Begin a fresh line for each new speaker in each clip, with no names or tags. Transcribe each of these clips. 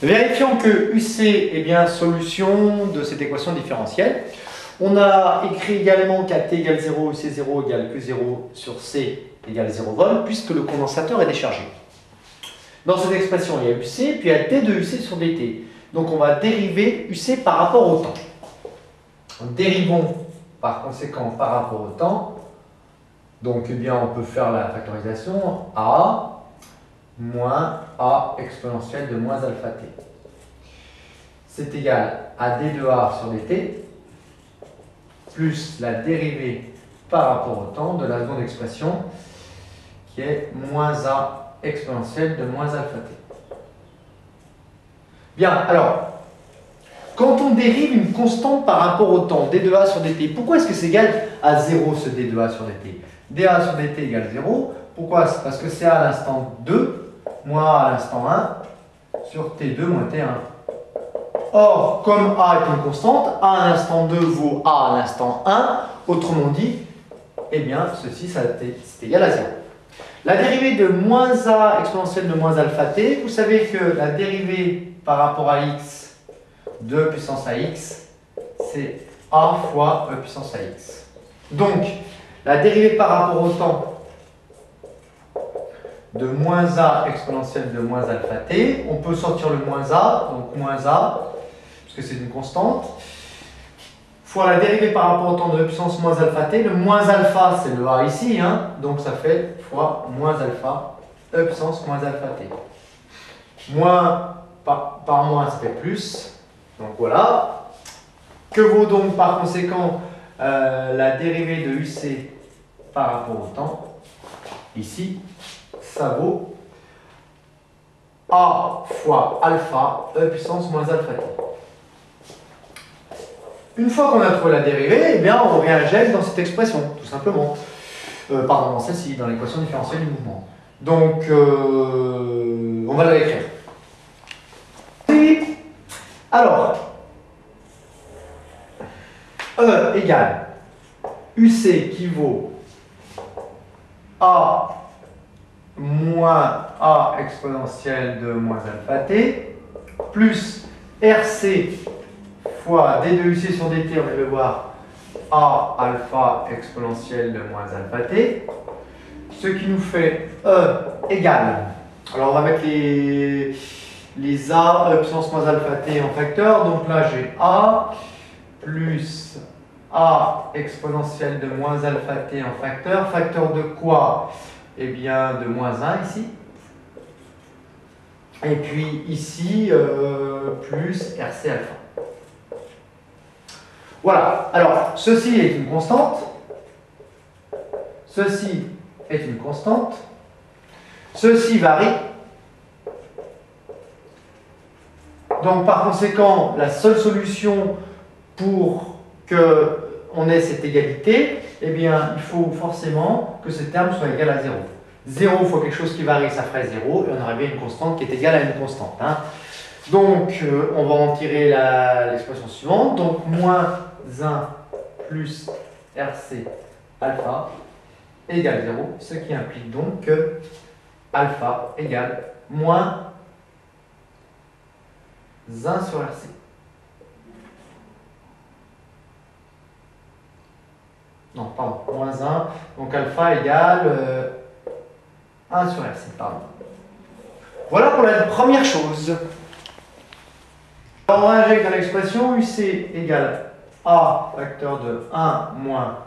Vérifions que UC est bien solution de cette équation différentielle. On a écrit également qu'à T égale 0, UC0 égale Q0 sur C égale 0 vol, puisque le condensateur est déchargé. Dans cette expression, il y a UC, puis il y a D de UC sur DT. Donc on va dériver UC par rapport au temps. Dérivons par conséquent par rapport au temps. Donc eh bien, on peut faire la factorisation A moins A exponentielle de moins alpha t. C'est égal à D de A sur dt plus la dérivée par rapport au temps de la seconde expression qui est moins A exponentielle de moins alpha t. Bien, alors, quand on dérive une constante par rapport au temps, d de A sur dt, pourquoi est-ce que c'est égal à 0 ce d de A sur dt? dA sur dt égale 0. Pourquoi? Parce que c'est A à l'instant 2 moins A à l'instant 1 sur T2 moins T1. Or, comme A est une constante, A à l'instant 2 vaut A à l'instant 1. Autrement dit, eh bien, ceci, c'est égal à 0. La dérivée de moins A exponentielle de moins alpha t, vous savez que la dérivée par rapport à x de puissance à x, c'est A fois e puissance à x. Donc, la dérivée par rapport au temps de moins A exponentielle de moins alpha t, on peut sortir le moins A, donc moins A, puisque c'est une constante, fois la dérivée par rapport au temps de e puissance moins alpha t. Le moins alpha, c'est le A ici, hein, donc ça fait fois moins alpha, e puissance moins alpha t. Moins par moins, ça fait plus, donc voilà. Que vaut donc par conséquent la dérivée de UC par rapport au temps? Ici, ça vaut A fois alpha, e puissance moins alpha t. Une fois qu'on a trouvé la dérivée, eh bien, on réinjecte dans cette expression, tout simplement. Pardon, dans celle-ci, dans l'équation différentielle du mouvement. Donc, on va la réécrire. Alors, E égale UC qui vaut A moins A exponentielle de moins alpha t plus RC fois D de UC sur DT, on va le voir, A alpha exponentielle de moins alpha t, ce qui nous fait E égale, alors on va mettre les A, E puissance moins alpha t en facteur, donc là j'ai A plus A exponentielle de moins alpha t en facteur, facteur de quoi? Eh bien de moins 1 ici, et puis ici plus RC alpha. Voilà, alors ceci est une constante, ceci est une constante, ceci varie. Donc par conséquent, la seule solution pour qu'on ait cette égalité, eh bien il faut forcément que ce terme soit égal à 0. 0 fois quelque chose qui varie, ça ferait 0, et on aurait bien une constante qui est égale à une constante. Hein. Donc on va en tirer l'expression suivante, donc moins 1 plus RC alpha égale 0, ce qui implique donc que alpha égale moins 1 sur RC. Non, pardon, moins 1, donc alpha égale 1 sur RC, pardon. Voilà pour la première chose. Alors on injecte dans l'expression UC égale A facteur de 1 moins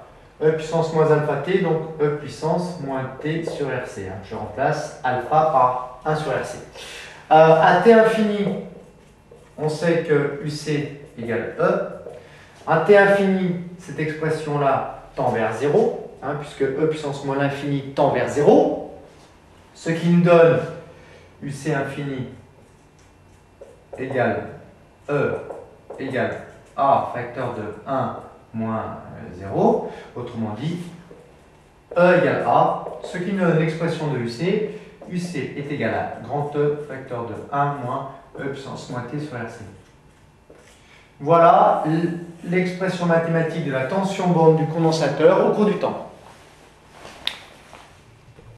E puissance moins alpha t, donc E puissance moins t sur RC. Hein. Je remplace alpha par 1 sur RC. À t infini, on sait que UC égale E. À t infini, cette expression-là tend vers 0, hein, puisque E puissance moins l'infini tend vers 0, ce qui nous donne UC infini égale E égale A facteur de 1 moins 0, autrement dit, E égale A, ce qui nous donne l'expression de UC. UC est égal à grand E facteur de 1 moins E puissance moins t sur RC. Voilà l'expression mathématique de la tension borne du condensateur au cours du temps.